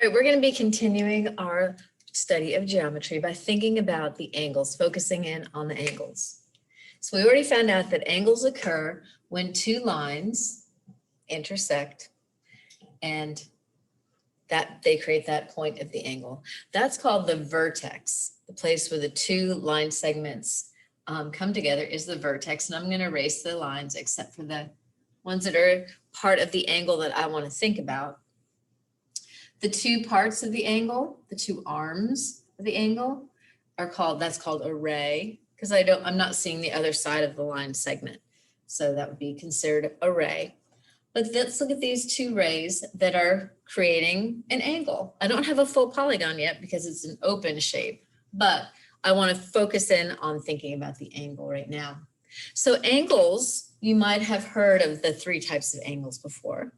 All right, we're going to be continuing our study of geometry by thinking about the angles, focusing in on the angles. So we already found out that angles occur when two lines intersect and that they create that point of the angle. That's called the vertex. The place where the two line segments come together is the vertex. And I'm going to erase the lines except for the ones that are part of the angle that I want to think about. The two parts of the angle, the two arms of the angle that's called a ray, because I'm not seeing the other side of the line segment. So that would be considered a ray. But let's look at these two rays that are creating an angle. I don't have a full polygon yet because it's an open shape, but I want to focus in on thinking about the angle right now. So angles, you might have heard of the three types of angles before.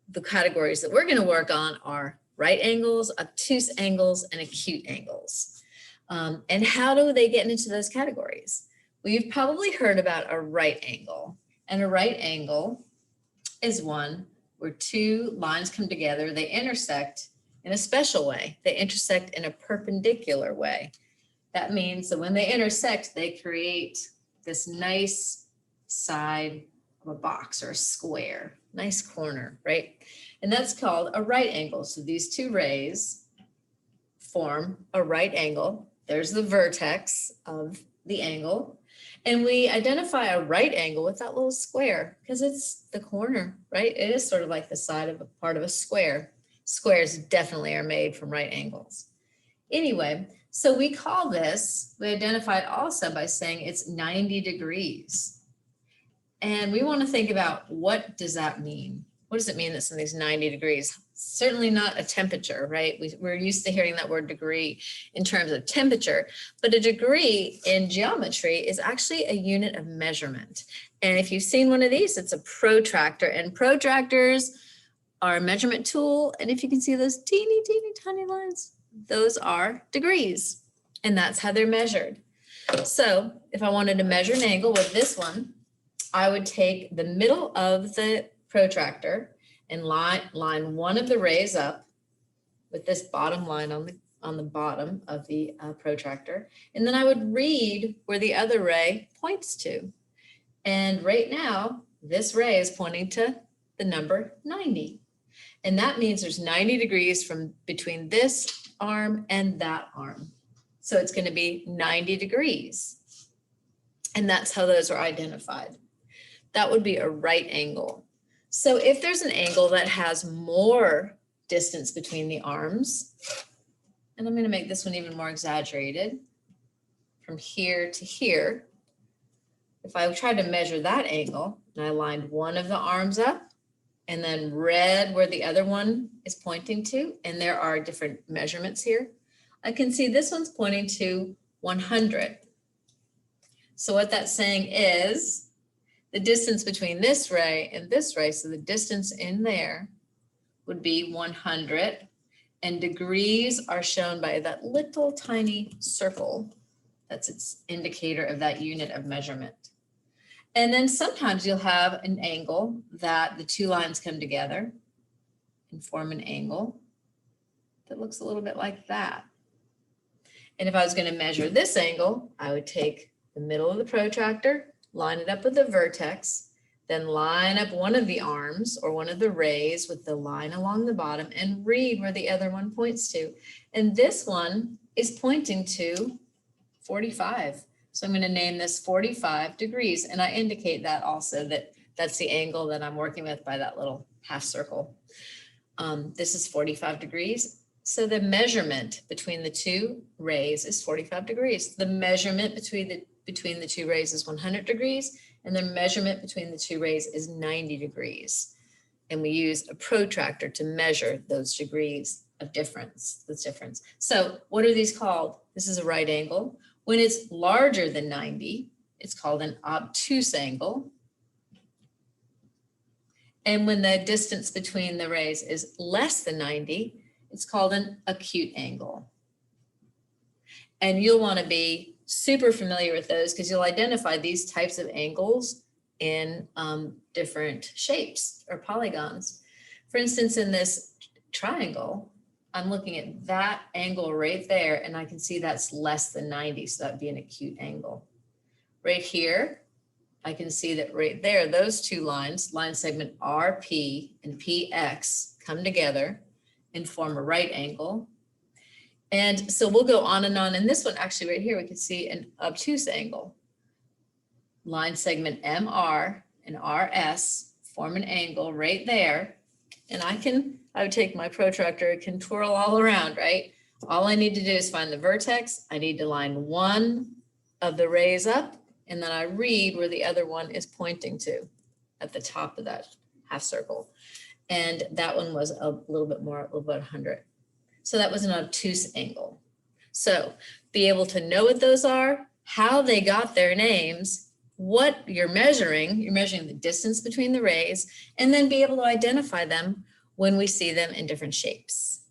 The categories that we're going to work on are right angles, obtuse angles, and acute angles. And how do they get into those categories? Well, you've probably heard about a right angle. And a right angle is one where two lines come together, they intersect in a special way. They intersect in a perpendicular way. That means that when they intersect, they create this nice side of a box or a square, nice corner, right? And that's called a right angle. So these two rays form a right angle. There's the vertex of the angle. And we identify a right angle with that little square because it's the corner, right? It is sort of like the side of a part of a square. Squares definitely are made from right angles. Anyway, so we identify it also by saying it's 90 degrees. And we want to think about what does that mean? What does it mean that something's 90 degrees? Certainly not a temperature, right? We're used to hearing that word degree in terms of temperature, but a degree in geometry is actually a unit of measurement. And if you've seen one of these, it's a protractor, and protractors are a measurement tool. And if you can see those teeny, teeny, tiny lines, those are degrees, and that's how they're measured. So if I wanted to measure an angle with this one, I would take the middle of the protractor and line one of the rays up with this bottom line on the bottom of the protractor. And then I would read where the other ray points to. And right now, this ray is pointing to the number 90. And that means there's 90 degrees from between this arm and that arm. So it's going to be 90 degrees. And that's how those are identified. That would be a right angle. So if there's an angle that has more distance between the arms, and I'm going to make this one even more exaggerated, from here to here, if I tried to measure that angle, and I lined one of the arms up, and then read where the other one is pointing to, and there are different measurements here, I can see this one's pointing to 100. So what that's saying is, the distance between this ray and this ray, so the distance in there would be 100, and degrees are shown by that little tiny circle. That's its indicator of that unit of measurement. And then sometimes you'll have an angle that the two lines come together and form an angle that looks a little bit like that. And if I was going to measure this angle, I would take the middle of the protractor, line it up with the vertex, then line up one of the arms or one of the rays with the line along the bottom and read where the other one points to. And this one is pointing to 45. So I'm going to name this 45 degrees. And I indicate that also that that's the angle that I'm working with by that little half circle. This is 45 degrees. So the measurement between the two rays is 45 degrees. The measurement between the two rays is 100 degrees, and the measurement between the two rays is 90 degrees. And we use a protractor to measure those degrees of difference, So what are these called? This is a right angle. When it's larger than 90, it's called an obtuse angle. And when the distance between the rays is less than 90, it's called an acute angle. And you'll want to be super familiar with those because you'll identify these types of angles in different shapes or polygons. For instance, in this triangle, I'm looking at that angle right there, and I can see that's less than 90, so that'd be an acute angle. Right here, I can see that right there, those two lines, line segment RP and PX, come together and form a right angle. And so we'll go on and on. And this one, actually right here, we can see an obtuse angle. Line segment MR and RS form an angle right there. And I would take my protractor, it can twirl all around, right? All I need to do is find the vertex. I need to line one of the rays up, and then I read where the other one is pointing to at the top of that half circle. And that one was a little bit more, a little bit 100. So that was an obtuse angle. So be able to know what those are, how they got their names, what you're measuring the distance between the rays, and then be able to identify them when we see them in different shapes.